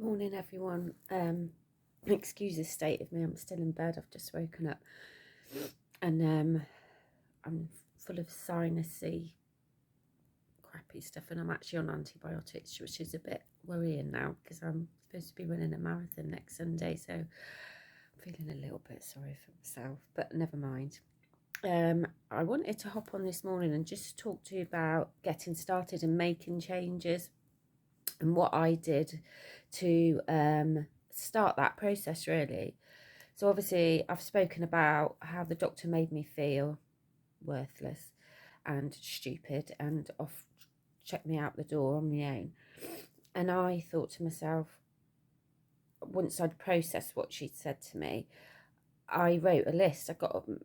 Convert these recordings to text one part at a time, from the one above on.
Morning, everyone. Excuse the state of me. I'm still in bed. I've just woken up, and I'm full of sinusy, crappy stuff, and I'm actually on antibiotics, which is a bit worrying now because I'm supposed to be running a marathon next Sunday. So I'm feeling a little bit sorry for myself, but never mind. I wanted to hop on this morning and just talk to you about getting started and making changes and what I did to start that process, really. So obviously I've spoken about how the doctor made me feel worthless and stupid and off, checked me out the door on my own. And I thought to myself, once I'd processed what she'd said to me, I wrote a list. I got a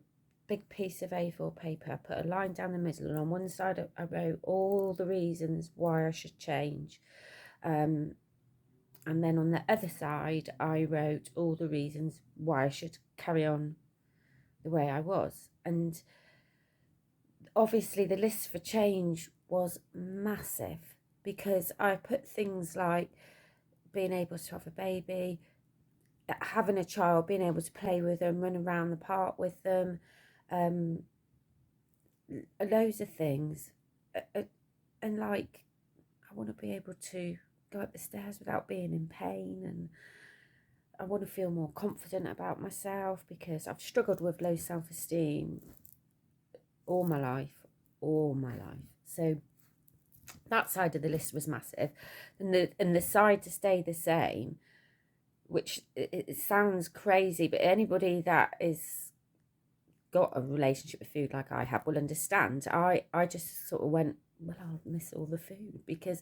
big piece of A4 paper, I put a line down the middle, and on one side I wrote all the reasons why I should change. And then on the other side, I wrote all the reasons why I should carry on the way I was. And obviously, the list for change was massive because I put things like being able to have a baby, having a child, being able to play with them, run around the park with them, loads of things. And like, I want to be able to go up the stairs without being in pain, and I want to feel more confident about myself because I've struggled with low self-esteem all my life. So that side of the list was massive, and the side to stay the same, which it sounds crazy, but anybody that is got a relationship with food like I have will understand. I just sort of went, well, I'll miss all the food because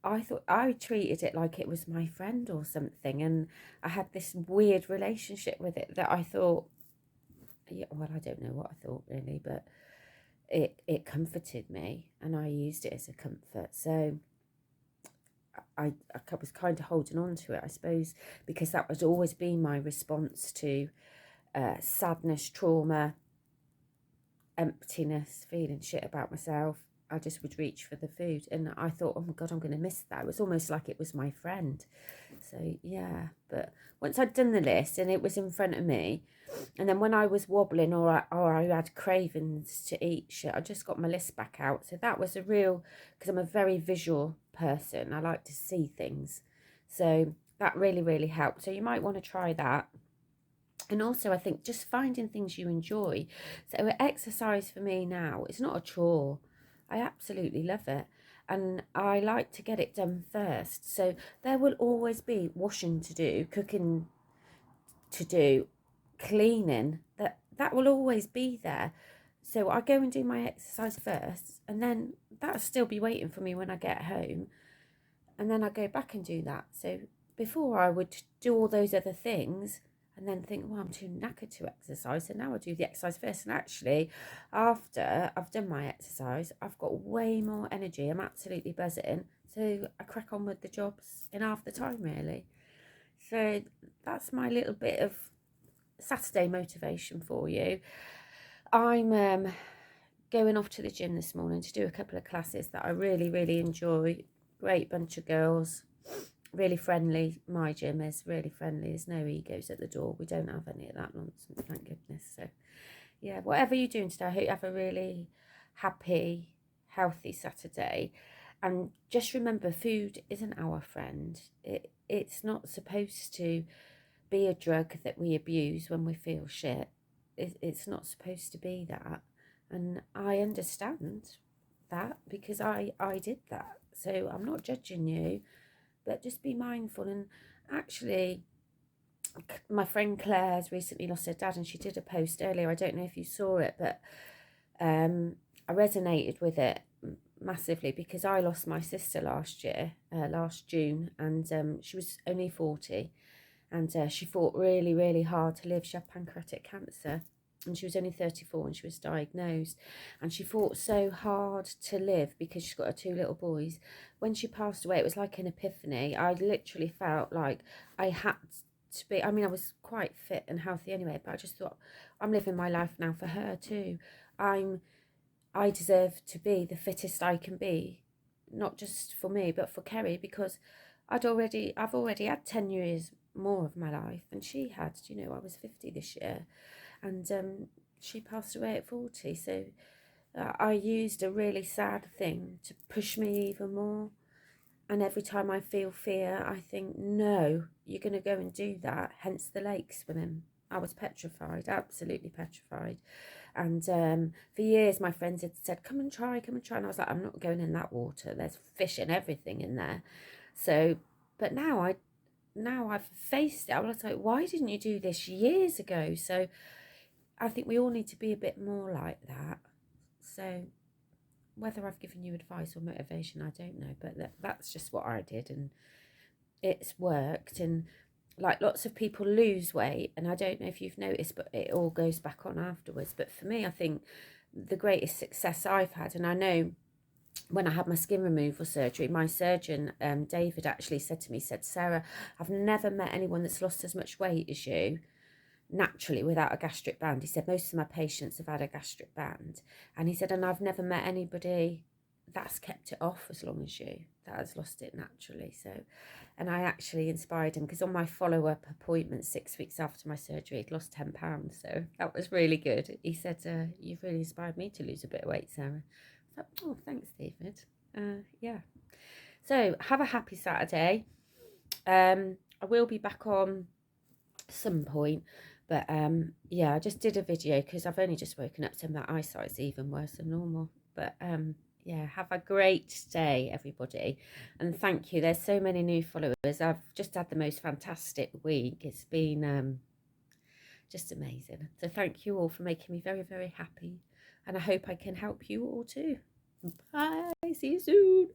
I thought I treated it like it was my friend or something, and I had this weird relationship with it that I thought, yeah, well, I don't know what I thought really, but it comforted me, and I used it as a comfort. So I was kind of holding on to it, I suppose, because that was always been my response to sadness, trauma, emptiness, feeling shit about myself. I just would reach for the food, and I thought, oh my God, I'm going to miss that. It was almost like it was my friend. So yeah, but once I'd done the list and it was in front of me, and then when I was wobbling or I had cravings to eat shit, I just got my list back out. So that was a real, because I'm a very visual person, I like to see things. So that really, really helped. So you might want to try that. And also, I think just finding things you enjoy. So exercise for me now, it's not a chore. I absolutely love it. And I like to get it done first. So there will always be washing to do, cooking to do, cleaning. That will always be there. So I go and do my exercise first, and then that'll still be waiting for me when I get home. And then I go back and do that. So before I would do all those other things and then think, well, I'm too knackered to exercise. So now I do the exercise first. And actually, after I've done my exercise, I've got way more energy. I'm absolutely buzzing. So I crack on with the jobs in half the time, really. So that's my little bit of Saturday motivation for you. I'm going off to the gym this morning to do a couple of classes that I really, really enjoy. Great bunch of girls, really friendly. My gym is really friendly. There's no egos at the door. We don't have any of that nonsense, thank goodness. So yeah, whatever you're doing today, I hope you have a really happy, healthy Saturday. And just remember, food isn't our friend. It's not supposed to be a drug that we abuse when we feel shit. It's not supposed to be that. And I understand that because I did that. So I'm not judging you, but just be mindful. And actually, my friend Claire's recently lost her dad, and she did a post earlier. I don't know if you saw it, but I resonated with it massively because I lost my sister last June, and she was only 40, and she fought really, really hard to live. She had pancreatic cancer, and she was only 34 when she was diagnosed, and she fought so hard to live because she's got her 2 little boys. When she passed away, it was like an epiphany. I literally felt like I had to be, I mean, I was quite fit and healthy anyway, but I just thought, I'm living my life now for her too. I deserve to be the fittest I can be, not just for me, but for Kerry, because I've already had 10 years more of my life than she had. You know, I was 50 this year, and she passed away at 40. So I used a really sad thing to push me even more. And every time I feel fear, I think, no, you're going to go and do that. Hence the lake swimming. I was petrified, absolutely petrified. And for years, my friends had said, come and try, come and try. And I was like, I'm not going in that water. There's fish and everything in there. So, but now I've faced it. I was like, why didn't you do this years ago? So I think we all need to be a bit more like that. So whether I've given you advice or motivation, I don't know, but that's just what I did, and it's worked. And like, lots of people lose weight, and I don't know if you've noticed, but it all goes back on afterwards. But for me, I think the greatest success I've had, and I know when I had my skin removal surgery, my surgeon, David, actually said to me, said, Sarah, I've never met anyone that's lost as much weight as you naturally without a gastric band. He said, most of my patients have had a gastric band. And he said, and I've never met anybody that's kept it off as long as you, that has lost it naturally. So, and I actually inspired him, because on my follow-up appointment 6 weeks after my surgery, he'd lost 10 pounds. So that was really good. He said, you've really inspired me to lose a bit of weight, Sarah. I thought, oh, thanks, David. Yeah. So have a happy Saturday. I will be back on some point, but yeah, I just did a video because I've only just woken up, so my eyesight's even worse than normal. But yeah, have a great day, everybody, and thank you. There's so many new followers. I've just had the most fantastic week. It's been just amazing. So thank you all for making me very, very happy, and I hope I can help you all too. Bye, see you soon.